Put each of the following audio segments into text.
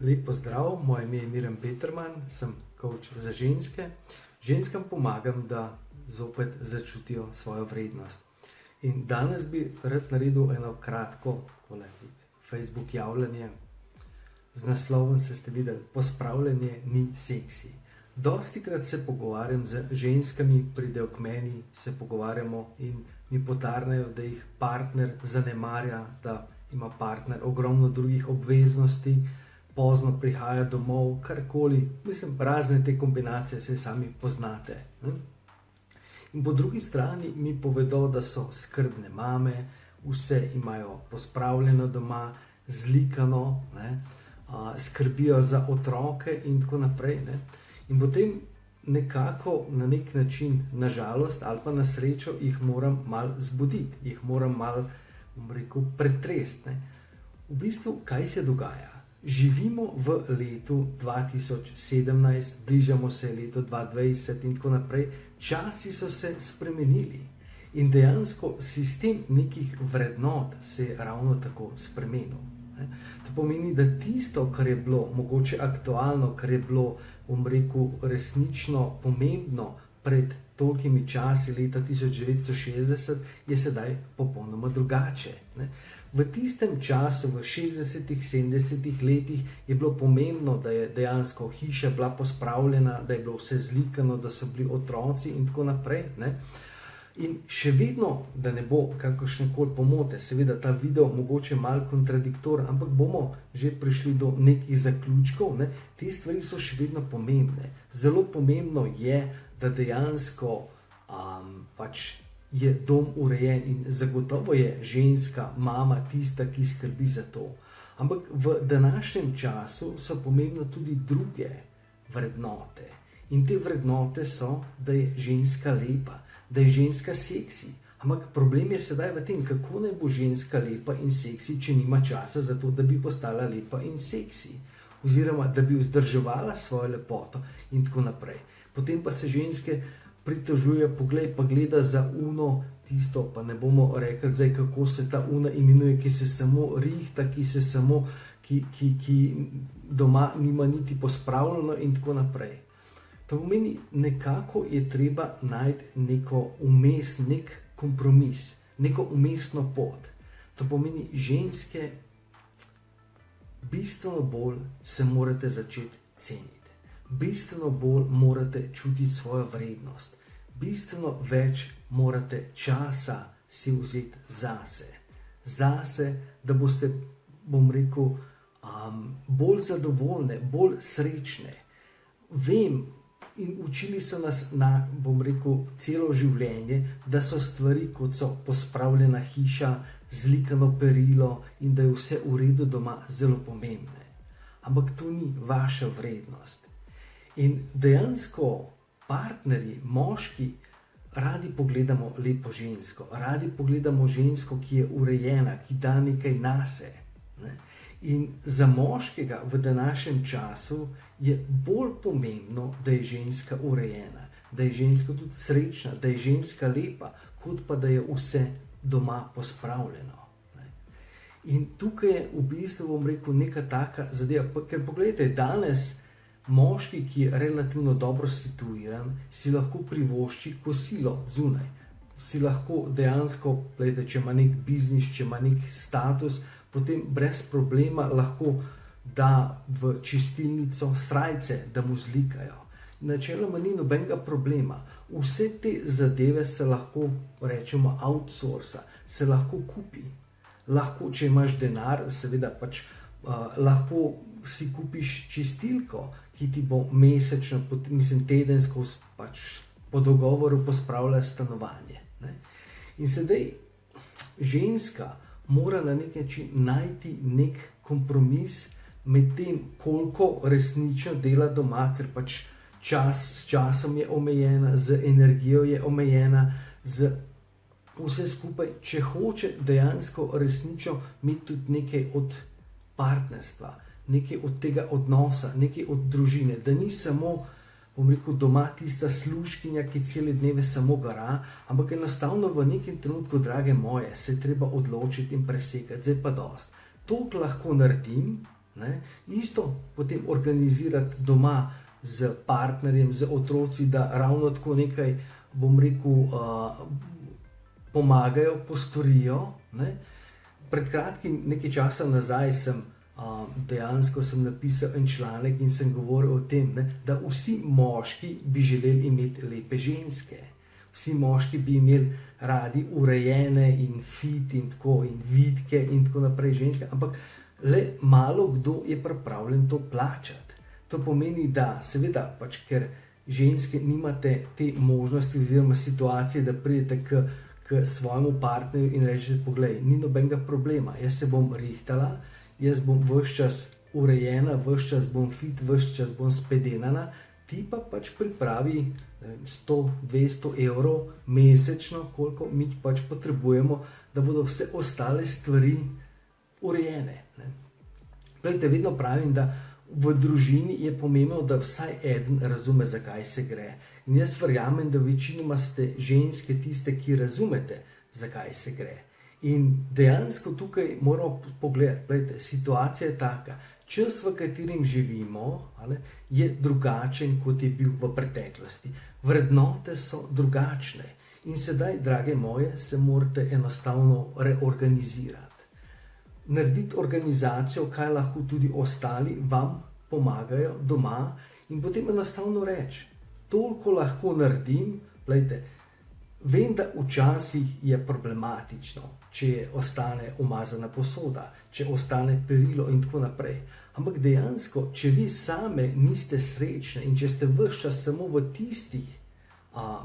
Lep pozdrav, moje ime je Miran Peterman, sem coach za ženske. Ženskam pomagam, da zopet začutijo svojo vrednost. In danes bi rad naredil eno kratko Facebook javljanje z naslovom, se ste videli, pospravljanje ni seksi. Dostikrat se pogovarjam z ženskami, pridejo k meni, se pogovarjamo in mi potarnajo, da jih partner zanemarja, da ima partner ogromno drugih obveznosti, pozno prihaja domov, karkoli, mislim, razne te kombinacije se sami poznate. In po drugi strani mi povedo, da so skrbne mame, vse imajo pospravljeno doma, zlikano, skrbijo za otroke in tako naprej. In potem nekako na nek način, na žalost ali pa na srečo, jih moram malo zbuditi, jih moram malo, pretresti. V bistvu, kaj se dogaja? Živimo v letu 2017, bližamo se letu 2020 in tako naprej. Časi so se spremenili in dejansko sistem nekih vrednot se je ravno tako spremenil. To pomeni, da tisto, kar je bilo mogoče aktualno, kar je bilo, resnično pomembno pred tolikimi časi leta 1960, je sedaj popolnoma drugače. V tistem času, v 60-ih, 70-ih letih, je bilo pomembno, da je dejansko hiša bila pospravljena, da je bilo vse zlikano, da so bili otroci in tako naprej. In še vedno, da ne bo kakršnekoli pomote, seveda ta video mogoče malo kontradiktoren, ampak bomo že prišli do nekih zaključkov, te stvari so še vedno pomembne. Zelo pomembno je, da dejansko je dom urejen in zagotovo je ženska, mama tista, ki skrbi za to. Ampak v današnjem času so pomembne tudi druge vrednote. In te vrednote so, da je ženska lepa, da je ženska seksi. Ampak problem je sedaj v tem, kako naj bo ženska lepa in seksi, če nima časa za to, da bi postala lepa in seksi. Oziroma, da bi vzdrževala svojo lepoto in tako naprej. Potem pa se ženske pritožuje, poglej, pa gleda za uno, tisto, pa ne bomo rekli zdaj, kako se ta una imenuje, ki se samo rihta, ki doma nima niti pospravljeno in tako naprej. To pomeni, nekako je treba najti nek kompromis, neko umestno pot. To pomeni, ženske, bistveno bolj se morate začeti ceniti. Bistveno bolj morate čutiti svojo vrednost. Bistveno več morate časa si vzeti zase. Zase, da boste, bolj zadovoljne, bolj srečne. Vem, in učili so nas celo življenje, da so stvari, kot so pospravljena hiša, zlikano perilo in da je vse v redu doma, zelo pomembne. Ampak to ni vaša vrednost. In dejansko partnerji, moški, radi pogledamo lepo žensko, radi pogledamo žensko, ki je urejena, ki da nekaj nase. In za moškega v današnjem času je bolj pomembno, da je ženska urejena, da je ženska tudi srečna, da je ženska lepa, kot pa da je vse doma pospravljeno. In tukaj je v bistvu, neka taka zadeva, ker pogledajte, danes moški, ki je relativno dobro situiran, si lahko privošči kosilo zunaj. Si lahko dejansko, gledajte, če ima nek biznis, če ima nek status, potem brez problema lahko da v čistilnico srajce, da mu zlikajo. Načeloma ni nobenega problema. Vse te zadeve se lahko, rečemo, outsourca, se lahko kupi. Lahko, če imaš denar, seveda lahko si kupiš čistilko, ki ti bo mesečno, tedensko, po dogovoru pospravlja stanovanje. In sedaj ženska mora na nek način najti nek kompromis med tem, koliko resnično dela doma, ker s časom je omejena, z energijo je omejena, z vse skupaj, če hoče dejansko resnično imeti tudi nekaj od partnerstva, nekaj od tega odnosa, nekaj od družine, da ni samo, doma tista služkinja, ki cele dneve samo gara, ampak enostavno v nekem trenutku, drage moje, se je treba odločiti in presekati, zdaj pa dosti. To lahko naredim, Ne? Isto potem organizirati doma z partnerjem, z otroci, da ravno tako nekaj, bom rekel, pomagajo, postorijo. Ne? Pred kratkim, nekaj časa nazaj, dejansko napisal en članek in sem govoril o tem, ne, da vsi moški bi želeli imeti lepe ženske. Vsi moški bi imeli radi urejene in fit in tako in vitke in tako naprej ženske, ampak le malo kdo je pripravljen to plačati. To pomeni, da seveda, pač, ker ženske nimate te možnosti oziroma situacije, da pridete k svojemu partnerju in rečete, poglej, ni nobenega problema, jaz se bom rihtala, jaz bom vse čas urejena, vse čas bom fit, vse čas bom spedenana, ti pa pač pripravi 100-200 evrov mesečno, koliko mi pač potrebujemo, da bodo vse ostale stvari urejene. Glejte, vedno pravim, da v družini je pomembno, da vsaj eden razume, zakaj se gre. In jaz verjamem, da večinoma ste ženske tiste, ki razumete, zakaj se gre. In dejansko tukaj moramo pogledati, gledajte, situacija je taka, čas, v katerem živimo, je drugačen, kot je bil v preteklosti. Vrednote so drugačne in sedaj, drage moje, se morate enostavno reorganizirati. Narediti organizacijo, kaj lahko tudi ostali vam pomagajo doma in potem enostavno reči, toliko lahko naredim, gledajte, vem, da včasih je problematično, če ostane umazana posoda, če ostane perilo in tako naprej. Ampak dejansko, če vi same niste srečne in če ste ves čas samo v tistih,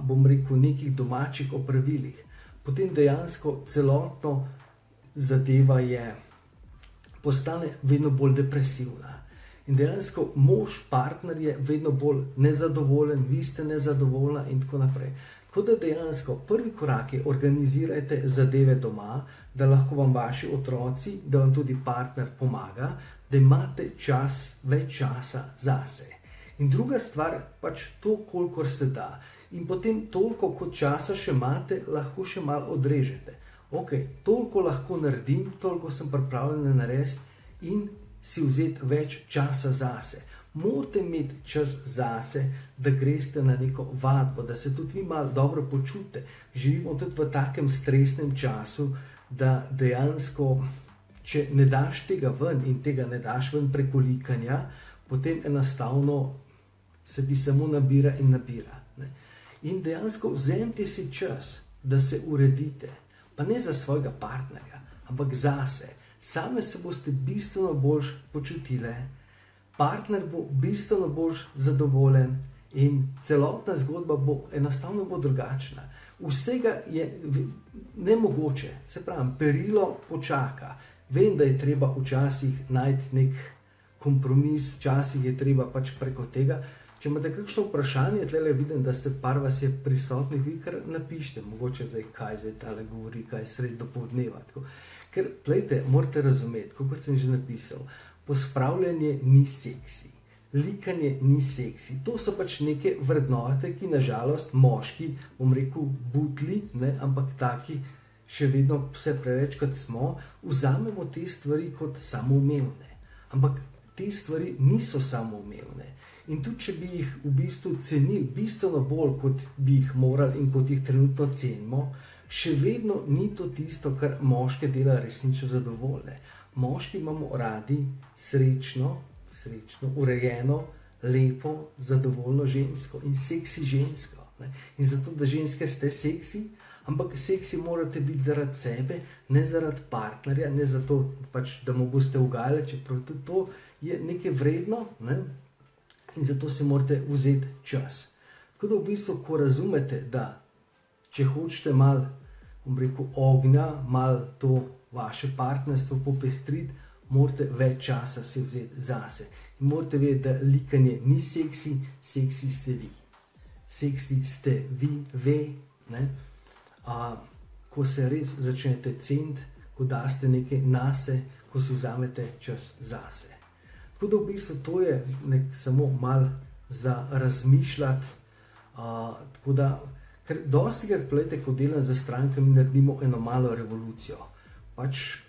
bom rekel, nekih domačih opravilih, potem dejansko celotno zadeva postane vedno bolj depresivna. In dejansko mož, partner je vedno bolj nezadovoljen, vi ste nezadovoljna in tako naprej. Tako da dejansko prvi korak je organizirajte zadeve doma, da lahko vam vaši otroci, da vam tudi partner pomaga, da imate več časa zase. In druga stvar, pač to, kolikor se da. In potem toliko, kot časa še imate, lahko še malo odrežete. Ok, toliko lahko naredim, toliko sem pripravljen narediti in si vzeti več časa zase. Morate imeti čas zase, da greste na neko vadbo, da se tudi vi malo dobro počutite. Živimo tudi v takem stresnem času, da dejansko, če ne daš tega ven in tega ne daš ven preko likanja, potem enostavno se ti samo nabira in nabira. In dejansko vzemite si čas, da se uredite. Pa ne za svojega partnerja, ampak zase. Same se boste bistveno bolj počutile, partner bo bistveno bolj zadovoljen in celotna zgodba bo enostavno drugačna. Vsega je nemogoče, se pravi, perilo počaka. Vem, da je treba včasih najti nek kompromis, včasih je treba pač preko tega. Če imate kakšno vprašanje, tlele vidim, da ste par vas je prisotnih, vi kar napišite, mogoče zdaj, kaj zdaj tale govori, kaj sred dopoldneva. Ker, glejte, morate razumeti, kot sem že napisal, pospravljanje ni seksi, likanje ni seksi. To so pač neke vrednote, ki nažalost moški, bom rekel, butli, ne, ampak taki še vedno vse preveč kot smo, vzamemo te stvari kot samoumevne. Ampak te stvari niso samoumevne. In tudi, če bi jih v bistvu cenili bistveno bolj, kot bi jih morali in kot jih trenutno cenimo, še vedno ni to tisto, kar moške dela resnično zadovoljne. Moški imamo radi srečno, urejeno, lepo, zadovoljno žensko in seksi žensko. In zato, da ženske ste seksi, ampak seksi morate biti zaradi sebe, ne zaradi partnerja, ne zato, pač, da mu boste ugajali, čeprav tudi to je nekaj vredno, ne? In zato si morate vzeti čas. Tako da v bistvu, ko razumete, da če hočete malo, bom rekel, ognja, malo to vaše partnerstvo popestriti, morate več časa si vzeti zase. In morate vedeti, da likanje ni seksi, seksi ste vi. Seksi ste vi, ne? Ko se res začnete ceniti, ko daste nekaj nase, ko si vzamete čas zase. Tako da v bistvu to je samo malo za razmišljati. Tako da, ker dostikrat, gledajte, ko delam za strankami, naredimo eno malo revolucijo. Pač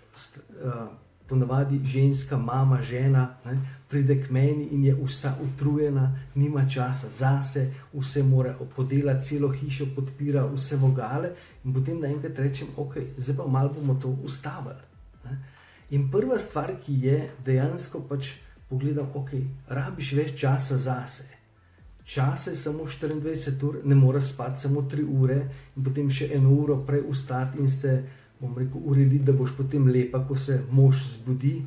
ponavadi ženska, mama, žena, ne, pride k meni in je vsa utrujena, nima časa zase, vse mora podelati, celo hišo podpira, vse vogale, in potem naenkrat rečem, ok, zdaj pa malo bomo to ustavili. Ne. In prva stvar, ki je, dejansko pač pogledam, ok, rabiš več časa zase. Čas je samo 24 ur, ne moreš spati samo 3 ure in potem še 1 uro prej vstati in se, bom rekel, urediti, da boš potem lepa, ko se mož zbudi,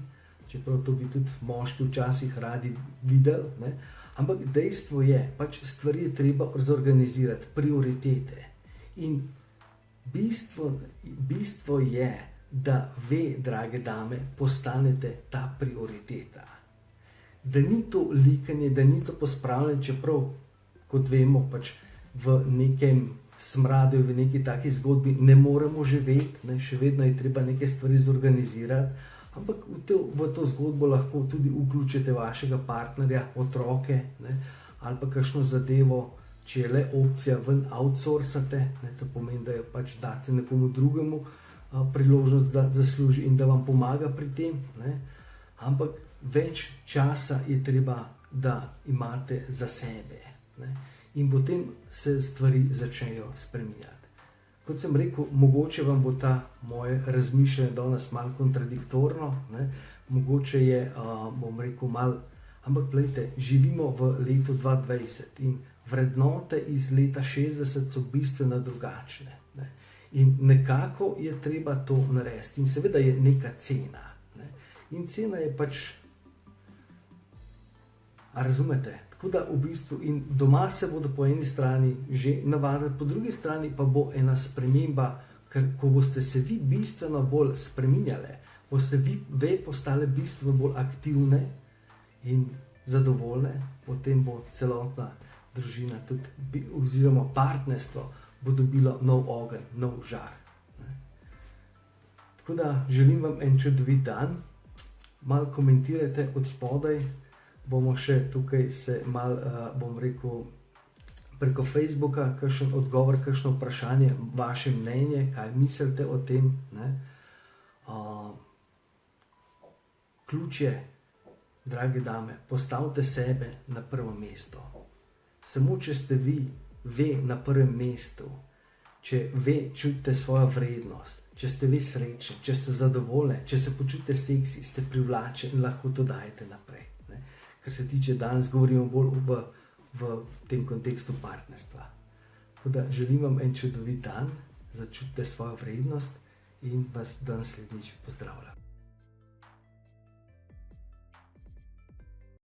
čeprav to bi tudi moški včasih radi videli, ne? Ampak dejstvo je, pač stvari je treba zorganizirati, prioritete. In bistvo je, da ve, drage dame, postanete ta prioriteta. Da ni to likanje, da ni to pospravljanje, čeprav, kot vemo, pač v nekem smradu, v neki taki zgodbi ne moremo živeti, ne? Še vedno je treba neke stvari zorganizirati, ampak v to zgodbo lahko tudi vključite vašega partnerja, otroke, ne? Ali pa kakšno zadevo, če je le opcija, ven outsourcate, ne? To pomeni, da jo pač date nekomu drugemu priložnost, da zasluži in da vam pomaga pri tem, ne? Ampak več časa je treba, da imate za sebe, ne? In potem se stvari začnejo spreminjati. Kot sem rekel, mogoče vam bo ta moje razmišljanje danes malo kontradiktorno, ne? Mogoče je, bom rekel, malo, ampak gledajte, živimo v letu 2020 in vrednote iz leta 60 so bistveno drugačne, ne? In nekako je treba to narediti in seveda je neka cena, ne? In cena je pač, a razumete? Tako da v bistvu in doma se bodo po eni strani že navadili, po drugi strani pa bo ena sprememba, ker ko boste se vi bistveno bolj spreminjali, boste vi postale bistveno bolj aktivne in zadovoljne, potem bo celotna družina tudi, oziroma partnerstvo bo dobilo nov ogenj, nov žar. Tako da želim vam en čudovit dan, malo komentirajte od spodaj, bomo še tukaj se malo, bom rekel, preko Facebooka, kakšen odgovor, kakšno vprašanje, vaše mnenje, kaj mislite o tem, ne? Ključ je, drage dame, postavite sebe na prvo mesto. Samo če ste vi na prvem mestu, če čutite svojo vrednost, če ste vi srečni, če ste zadovoljni, če se počutite seksi, ste privlačeni in lahko to dajete naprej. Kar se tiče danes, govorimo bolj v tem kontekstu partnerstva. Tako da želim vam en čudovit dan, začutite svojo vrednost in vas do naslednjič pozdravljam.